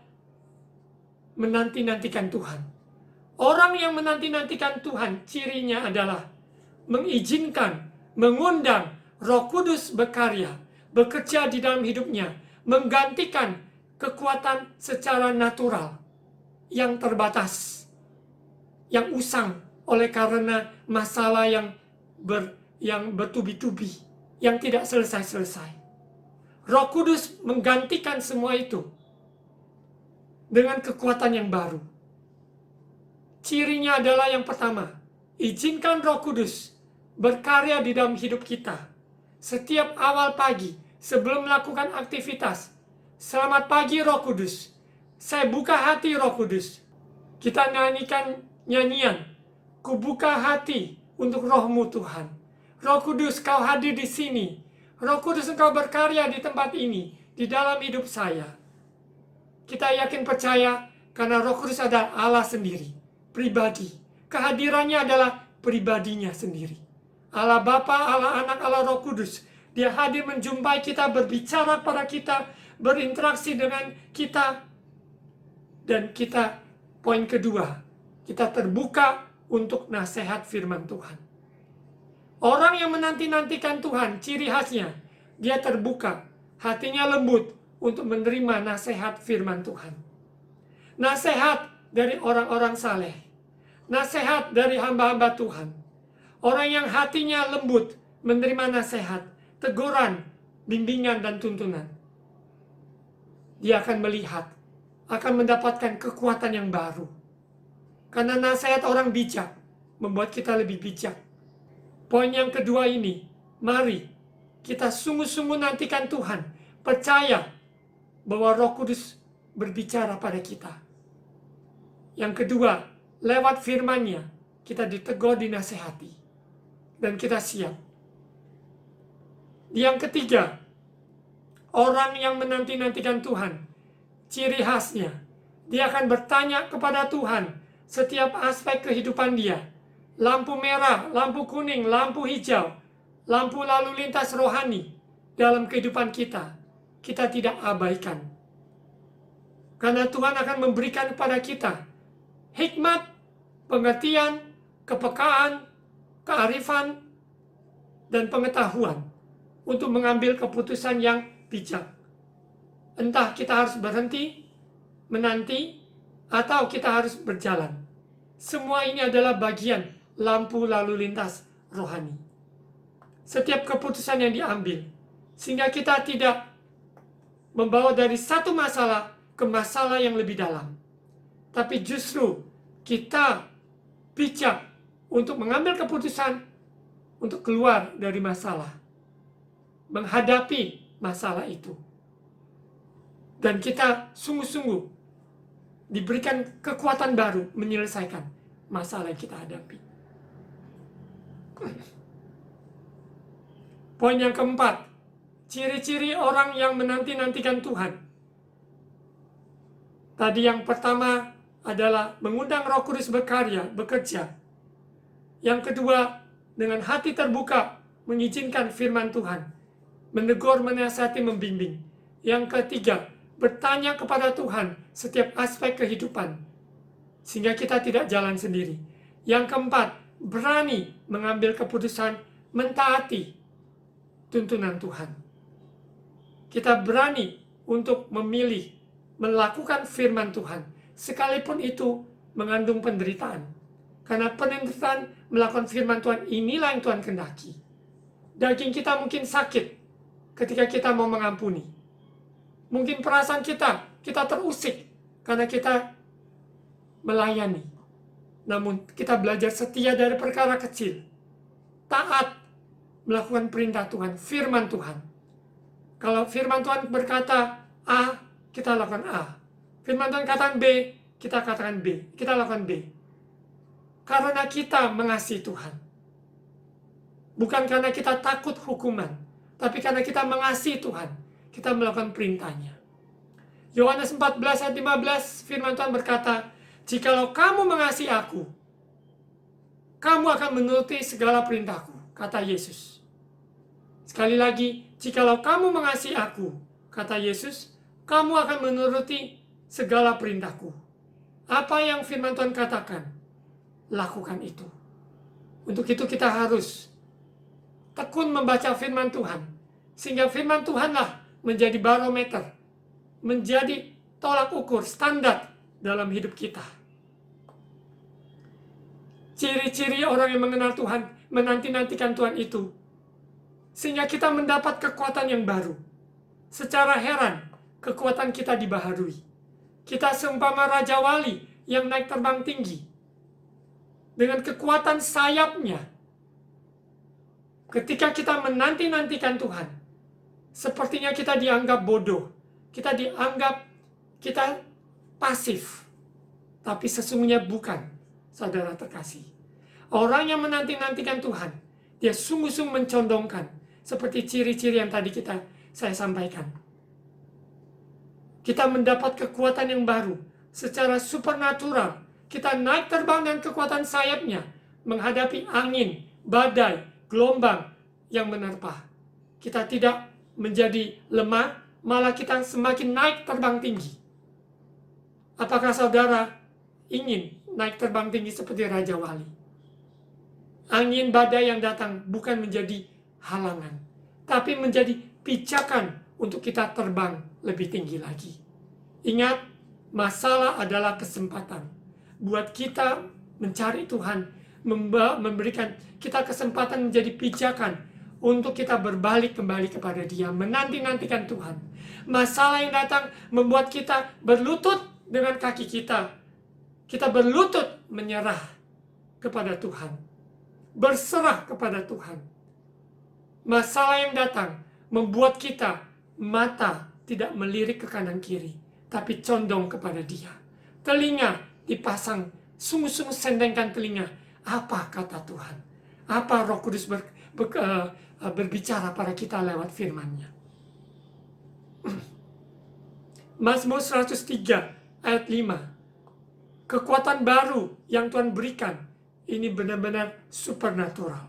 menanti-nantikan Tuhan. Orang yang menanti-nantikan Tuhan, cirinya adalah mengizinkan, mengundang Roh Kudus berkarya, bekerja di dalam hidupnya, menggantikan kekuatan secara natural yang terbatas, yang usang oleh karena masalah yang bertubi-tubi, yang tidak selesai-selesai. Roh Kudus menggantikan semua itu dengan kekuatan yang baru. Cirinya adalah yang pertama, izinkan Roh Kudus berkarya di dalam hidup kita. Setiap awal pagi, sebelum melakukan aktivitas, selamat pagi Roh Kudus. Saya buka hati Roh Kudus. Kita nyanyikan nyanyian, ku buka hati untuk Roh-Mu Tuhan. Roh Kudus, Kau hadir di sini. Roh Kudus, Engkau berkarya di tempat ini, di dalam hidup saya. Kita yakin percaya karena Roh Kudus adalah Allah sendiri. Pribadi. Kehadirannya adalah pribadinya sendiri. Allah Bapa, Allah Anak, Allah Roh Kudus Dia hadir menjumpai kita, berbicara pada kita, berinteraksi dengan kita. Dan kita, poin kedua, kita terbuka untuk nasihat firman Tuhan. Orang yang menanti-nantikan Tuhan, ciri khasnya, dia terbuka, hatinya lembut untuk menerima nasihat firman Tuhan. Nasihat dari orang-orang saleh. Nasihat dari hamba-hamba Tuhan. Orang yang hatinya lembut menerima nasihat, teguran, bimbingan, dan tuntunan. Dia akan melihat, akan mendapatkan kekuatan yang baru. Karena nasihat orang bijak membuat kita lebih bijak. Poin yang kedua ini, mari kita sungguh-sungguh nantikan Tuhan. Percaya bahwa Roh Kudus berbicara pada kita. Yang kedua, lewat firman-Nya kita ditegur, dinasehati, dan kita siap. Yang ketiga, orang yang menanti-nantikan Tuhan, ciri khasnya, dia akan bertanya kepada Tuhan setiap aspek kehidupan dia. Lampu merah, lampu kuning, lampu hijau, lampu lalu lintas rohani dalam kehidupan kita. Kita tidak abaikan. Karena Tuhan akan memberikan kepada kita hikmat, pengertian, kepekaan, kearifan, dan pengetahuan untuk mengambil keputusan yang bijak. Entah kita harus berhenti, menanti, atau kita harus berjalan. Semua ini adalah bagian lampu lalu lintas rohani. Setiap keputusan yang diambil, sehingga kita tidak membawa dari satu masalah ke masalah yang lebih dalam. Tapi justru kita bijak untuk mengambil keputusan untuk keluar dari masalah, menghadapi masalah itu. Dan kita sungguh-sungguh diberikan kekuatan baru menyelesaikan masalah yang kita hadapi. Poin yang keempat, ciri-ciri orang yang menanti-nantikan Tuhan. Tadi yang pertama adalah mengundang Roh Kudus bekerja. Yang kedua, dengan hati terbuka mengizinkan firman Tuhan, menegur, menasihati, membimbing. Yang ketiga, bertanya kepada Tuhan setiap aspek kehidupan, sehingga kita tidak jalan sendiri. Yang keempat, berani mengambil keputusan, mentaati tuntunan Tuhan. Kita berani untuk memilih, melakukan firman Tuhan, sekalipun itu mengandung penderitaan. Karena penderitaan melakukan firman Tuhan inilah yang Tuhan kehendaki. Daging kita mungkin sakit ketika kita mau mengampuni. Mungkin perasaan kita terusik karena kita melayani. Namun kita belajar setia dari perkara kecil. Taat melakukan perintah Tuhan, firman Tuhan. Kalau firman Tuhan berkata A, kita lakukan A. Firman Tuhan katakan B, kita katakan B. Kita lakukan B. Karena kita mengasihi Tuhan. Bukan karena kita takut hukuman, tapi karena kita mengasihi Tuhan. Kita melakukan perintahnya. Yohanes 14 ayat 15 firman Tuhan berkata, "Jikalau kamu mengasihi aku, kamu akan menuruti segala perintahku," kata Yesus. Sekali lagi, "Jikalau kamu mengasihi aku," kata Yesus, "kamu akan menuruti segala perintahku." Apa yang firman Tuhan katakan, lakukan itu. Untuk itu kita harus tekun membaca firman Tuhan, sehingga firman Tuhanlah menjadi barometer, menjadi tolak ukur, standar dalam hidup kita. Ciri-ciri orang yang mengenal Tuhan, menanti-nantikan Tuhan itu, sehingga kita mendapat kekuatan yang baru. Secara heran, kekuatan kita dibaharui. Kita seumpama Raja Wali yang naik terbang tinggi. Dengan kekuatan sayapnya, ketika kita menanti-nantikan Tuhan, sepertinya kita dianggap bodoh. Kita dianggap kita pasif. Tapi sesungguhnya bukan, saudara terkasih. Orang yang menanti-nantikan Tuhan, dia sungguh-sungguh mencondongkan, seperti ciri-ciri yang tadi saya sampaikan. Kita mendapat kekuatan yang baru, secara supernatural. Kita naik terbang dengan kekuatan sayapnya, menghadapi angin, badai, gelombang yang menerpa. kita tidak menjadi lemah, malah kita semakin naik terbang tinggi. Apakah saudara ingin naik terbang tinggi seperti Raja Wali? Angin badai yang datang bukan menjadi halangan, tapi menjadi pijakan untuk kita terbang lebih tinggi lagi. Ingat, masalah adalah kesempatan buat kita mencari Tuhan, memberikan kita kesempatan menjadi pijakan untuk kita berbalik kembali kepada Dia, menanti-nantikan Tuhan. Masalah yang datang membuat kita berlutut dengan kaki kita. Kita berlutut menyerah kepada Tuhan, berserah kepada Tuhan. Masalah yang datang membuat kita mata tidak melirik ke kanan kiri, tapi condong kepada Dia. Telinga dipasang, sungguh-sungguh sendengkan telinga. Apa kata Tuhan? Apa Roh Kudus berbicara pada kita lewat firman-Nya? Mazmur 103 ayat 5. Kekuatan baru yang Tuhan berikan, ini benar-benar supernatural.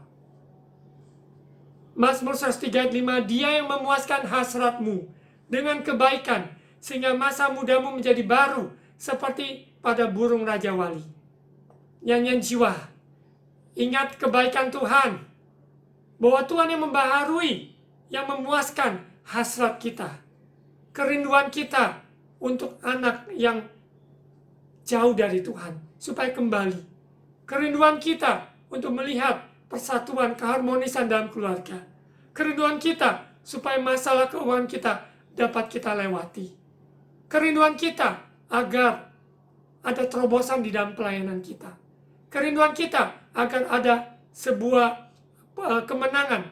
Mazmur 103 ayat 5, Dia yang memuaskan hasratmu dengan kebaikan, sehingga masa mudamu menjadi baru, seperti pada burung Raja Wali. Nyanyian jiwa, ingat kebaikan Tuhan, bahwa Tuhan yang membaharui, yang memuaskan hasrat kita, kerinduan kita untuk anak yang jauh dari Tuhan, supaya kembali. Kerinduan kita untuk melihat persatuan, keharmonisan dalam keluarga. Kerinduan kita supaya masalah keuangan kita dapat kita lewati. Kerinduan kita agar ada terobosan di dalam pelayanan kita. Kerinduan kita agar ada sebuah kemenangan,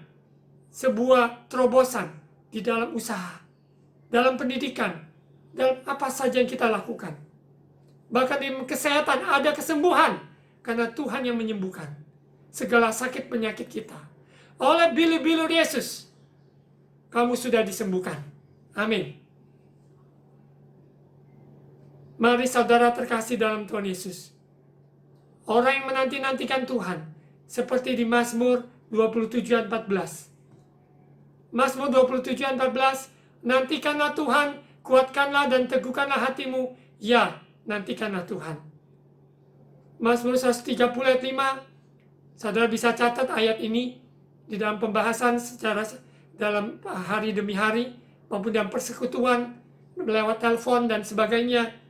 sebuah terobosan di dalam usaha, dalam pendidikan, dalam apa saja yang kita lakukan. Bahkan di kesehatan ada kesembuhan, karena Tuhan yang menyembuhkan segala sakit penyakit kita. Oleh bilur-bilur Yesus, kamu sudah disembuhkan. Amin. Mari saudara terkasih dalam Tuhan Yesus, orang yang menanti-nantikan Tuhan, seperti di Mazmur 27 ayat 14. Mazmur 27 ayat 14, nantikanlah Tuhan, kuatkanlah dan teguhkanlah hatimu, ya, nantikanlah Tuhan. Mazmur 130 ayat 5, saudara bisa catat ayat ini di dalam pembahasan secara dalam hari demi hari, maupun dalam persekutuan, lewat telepon dan sebagainya.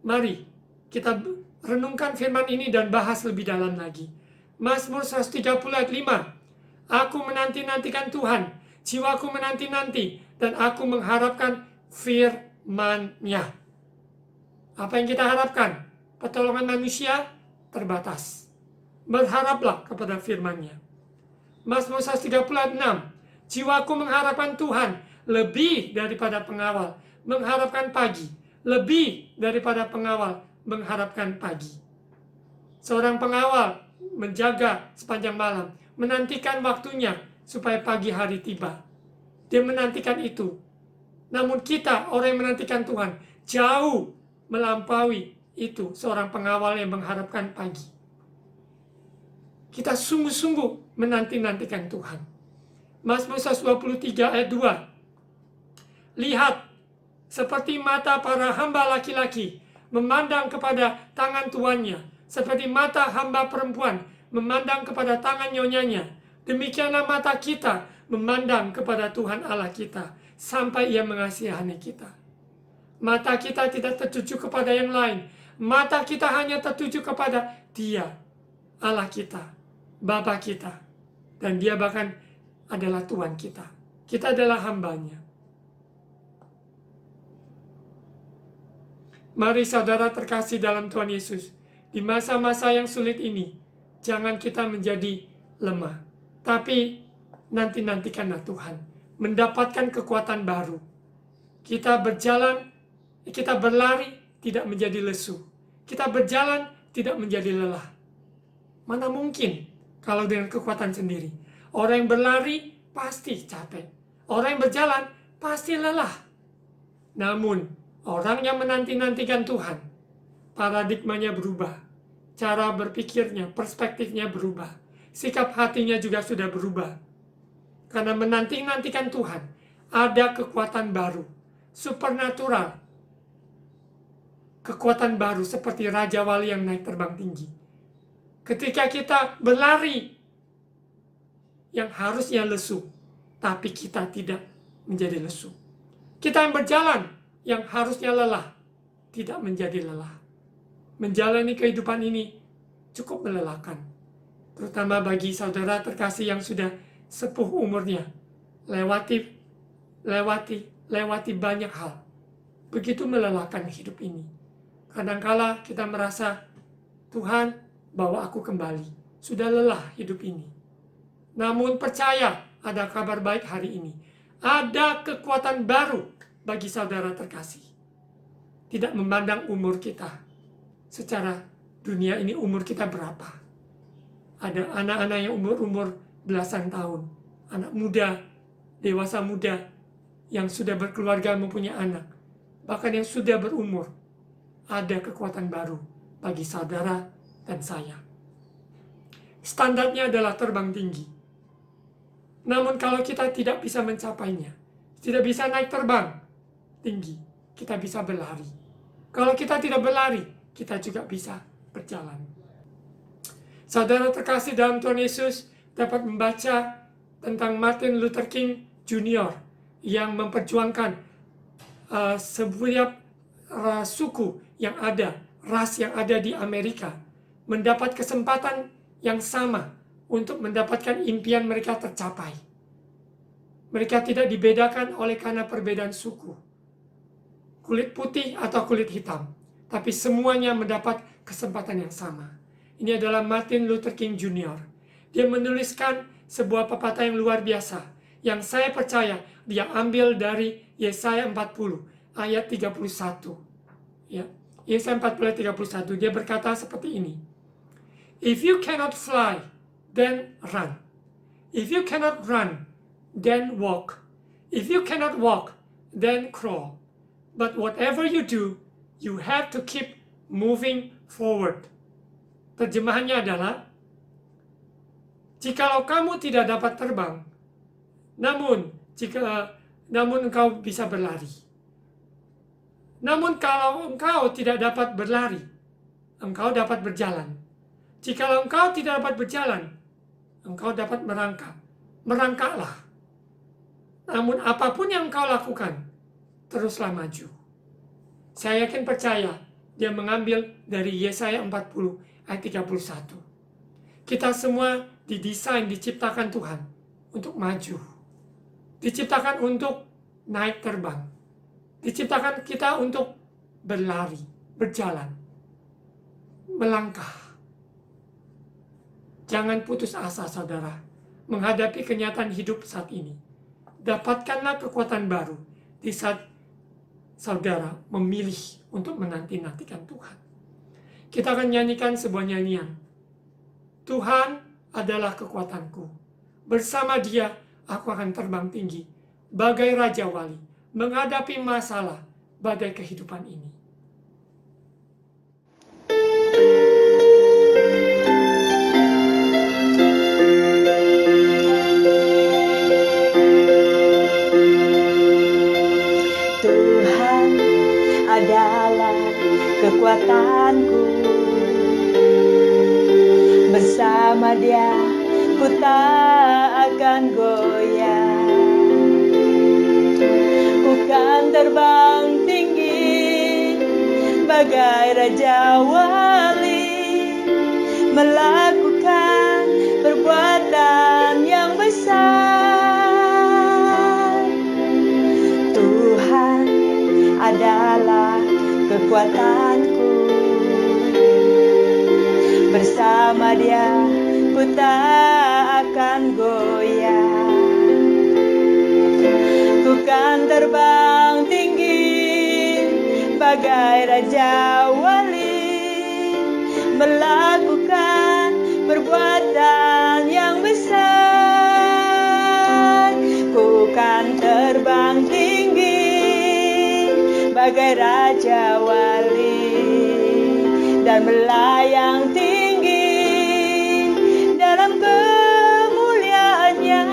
Mari kita renungkan firman ini dan bahas lebih dalam lagi. Mazmur 130 ayat 5, aku menanti-nantikan Tuhan, jiwaku menanti-nanti, dan aku mengharapkan firman-Nya. Apa yang kita harapkan? Pertolongan manusia terbatas. Berharaplah kepada firman-Nya. Mazmur 130 ayat 6, jiwaku mengharapkan Tuhan lebih daripada pengawal mengharapkan pagi, lebih daripada pengawal mengharapkan pagi. Seorang pengawal menjaga sepanjang malam, menantikan waktunya supaya pagi hari tiba. Dia menantikan itu. Namun kita, orang yang menantikan Tuhan, jauh melampaui itu, seorang pengawal yang mengharapkan pagi. Kita sungguh-sungguh menanti-nantikan Tuhan. Mazmur 123 ayat 2. Lihat, seperti mata para hamba laki-laki memandang kepada tangan tuannya, seperti mata hamba perempuan memandang kepada tangan nyonyanya, demikianlah mata kita memandang kepada Tuhan Allah kita, sampai Ia mengasihani kita. Mata kita tidak tertuju kepada yang lain. Mata kita hanya tertuju kepada Dia, Allah kita, Bapa kita. Dan Dia bahkan adalah Tuhan kita. Kita adalah hambanya. Mari saudara terkasih dalam Tuhan Yesus, di masa-masa yang sulit ini, jangan kita menjadi lemah. Tapi nanti-nantikanlah Tuhan, mendapatkan kekuatan baru. Kita berjalan, kita berlari, tidak menjadi lesu. Kita berjalan, tidak menjadi lelah. Mana mungkin kalau dengan kekuatan sendiri. Orang yang berlari pasti capek. Orang yang berjalan pasti lelah. Namun, orang yang menanti-nantikan Tuhan, paradigmanya berubah. Cara berpikirnya, perspektifnya berubah. Sikap hatinya juga sudah berubah. Karena menanti-nantikan Tuhan, ada kekuatan baru, supernatural. Kekuatan baru seperti Raja Wali yang naik terbang tinggi. Ketika kita berlari, yang harusnya lesu, tapi kita tidak menjadi lesu. Kita yang berjalan, yang harusnya lelah, tidak menjadi lelah. Menjalani kehidupan ini cukup melelahkan. Terutama bagi saudara terkasih yang sudah sepuh umurnya. Lewati banyak hal. Begitu melelahkan hidup ini. Kadangkala kita merasa, Tuhan, bawa aku kembali. Sudah lelah hidup ini. Namun percaya, ada kabar baik hari ini. Ada kekuatan baru bagi saudara terkasih. Tidak memandang umur kita. Secara dunia ini umur kita berapa. Ada anak-anak yang umur belasan tahun. Anak muda, dewasa muda, yang sudah berkeluarga mempunyai anak. Bahkan yang sudah berumur. Ada kekuatan baru bagi saudara dan saya. Standarnya adalah terbang tinggi. Namun kalau kita tidak bisa mencapainya, tidak bisa naik terbang tinggi, kita bisa berlari. Kalau kita tidak berlari, kita juga bisa berjalan. Saudara terkasih dalam Tuhan Yesus dapat membaca tentang Martin Luther King Jr. yang memperjuangkan sebuah suku yang ada, ras yang ada di Amerika, mendapat kesempatan yang sama untuk mendapatkan impian mereka tercapai. Mereka tidak dibedakan oleh karena perbedaan suku, kulit putih atau kulit hitam, tapi semuanya mendapat kesempatan yang sama. Ini adalah Martin Luther King Jr. Dia menuliskan sebuah pepatah yang luar biasa, yang saya percaya dia ambil dari Yesaya 40 ayat 31. Ya, Yesaya 40 ayat 31, dia berkata seperti ini. If you cannot fly, then run. If you cannot run, then walk. If you cannot walk, then crawl. But whatever you do, you have to keep moving forward. Terjemahannya adalah, jikalau kamu tidak dapat terbang, namun engkau bisa berlari. Namun kalau engkau tidak dapat berlari, engkau dapat berjalan. Jikalau engkau tidak dapat berjalan, engkau dapat merangkak. Merangkaklah. Namun apapun yang engkau lakukan, teruslah maju. Saya yakin percaya, dia mengambil dari Yesaya 40 ayat 31. Kita semua didesain, diciptakan Tuhan untuk maju. Diciptakan untuk naik terbang. Diciptakan kita untuk berlari, berjalan, melangkah. Jangan putus asa, saudara, menghadapi kenyataan hidup saat ini. Dapatkanlah kekuatan baru di saat saudara memilih untuk menanti-nantikan Tuhan. Kita akan nyanyikan sebuah nyanyian. Tuhan adalah kekuatanku. Bersama Dia, aku akan terbang tinggi, bagai Raja Wali, menghadapi masalah badai kehidupan ini. Tuhan adalah kekuatanku. Bersama Dia, ku tak akan goyah. Kan terbang tinggi bagai Raja Wali, melakukan perbuatan yang besar. Tuhan adalah kekuatanku. Bersama Dia, ku tak akan goyah. Ku kan terbang tinggi bagai Raja Wali, melakukan perbuatan yang besar. Ku kan terbang tinggi bagai Raja Wali dan melayang tinggi dalam kemuliaannya.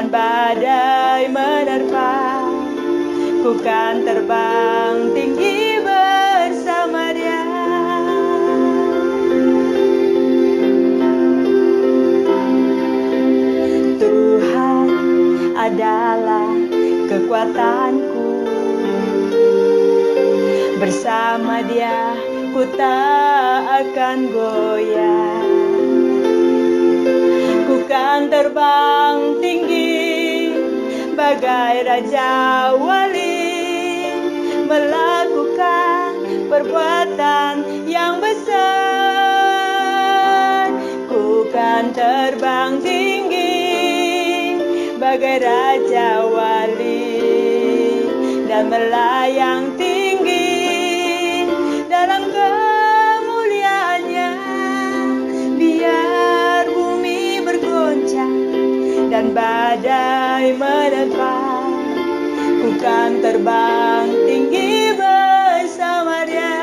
dan badai menerpa, ku kan terbang tinggi bersama Dia. Tuhan adalah kekuatanku, bersama Dia ku tak akan goyah. Ku kan terbang tinggi bagai Raja Wali, melakukan perbuatan yang besar. Ku kan terbang tinggi bagai Raja Wali dan melayang tinggi dalam kemuliaannya. Biar bumi bergoncang dan badai menerpa, ku kan terbang tinggi bersama Dia.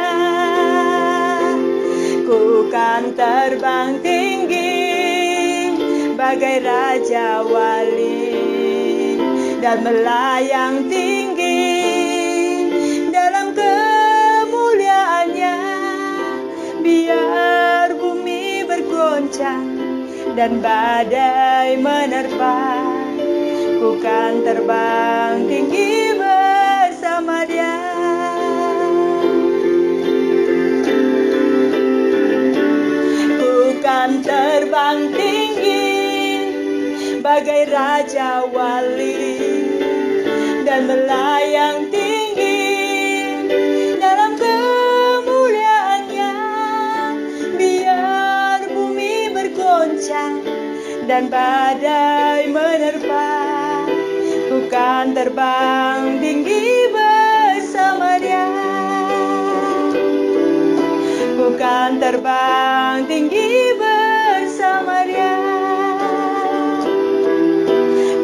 Ku kan terbang tinggi bagai Raja Wali dan melayang tinggi dalam kemuliaannya. Biar bumi bergoncang dan badai menerpa, ku kan terbang tinggi bersama Dia. Ku kan terbang tinggi bagai Raja Wali dan melayang tinggi dalam kemuliaannya. Biar bumi bergoncang dan badai menerpa, ku kan terbang tinggi bersama Dia. Ku kan terbang tinggi bersama Dia.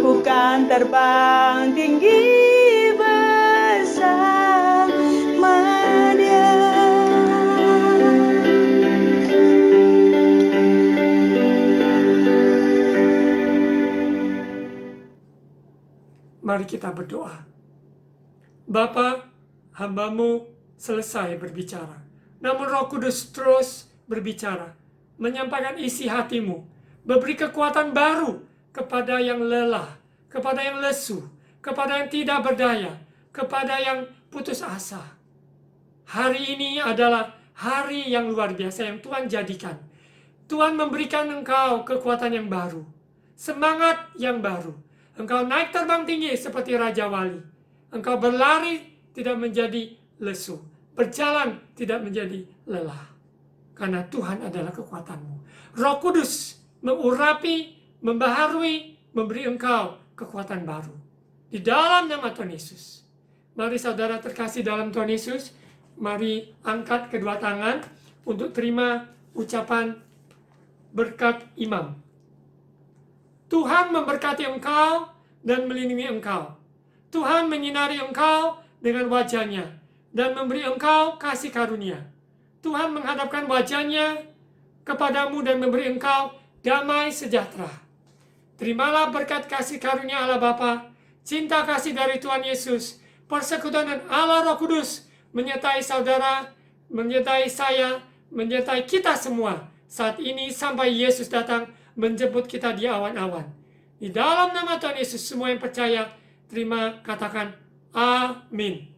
Ku kan terbang tinggi bersama Dia. Mari kita berdoa. Bapa, hamba-Mu selesai berbicara. Namun Roh Kudus terus berbicara, menyampaikan isi hati-Mu, memberi kekuatan baru kepada yang lelah, kepada yang lesu, kepada yang tidak berdaya, kepada yang putus asa. Hari ini adalah hari yang luar biasa yang Tuhan jadikan. Tuhan memberikan engkau kekuatan yang baru, semangat yang baru. Engkau naik terbang tinggi seperti Raja Wali. Engkau berlari tidak menjadi lesu, berjalan tidak menjadi lelah. Karena Tuhan adalah kekuatanmu. Roh Kudus mengurapi, membaharui, memberi engkau kekuatan baru. Di dalam nama Tuhan Yesus. Mari saudara terkasih dalam Tuhan Yesus, mari angkat kedua tangan untuk terima ucapan berkat imam. Tuhan memberkati engkau dan melindungi engkau. Tuhan menyinari engkau dengan wajah-Nya dan memberi engkau kasih karunia. Tuhan menghadapkan wajah-Nya kepadamu dan memberi engkau damai sejahtera. Terimalah berkat kasih karunia Allah Bapa, cinta kasih dari Tuhan Yesus, persekutuan dan Allah Roh Kudus menyertai saudara, menyertai saya, menyertai kita semua saat ini sampai Yesus datang menjemput kita di awan-awan. Di dalam nama Tuhan Yesus, semua yang percaya terima, katakan amin.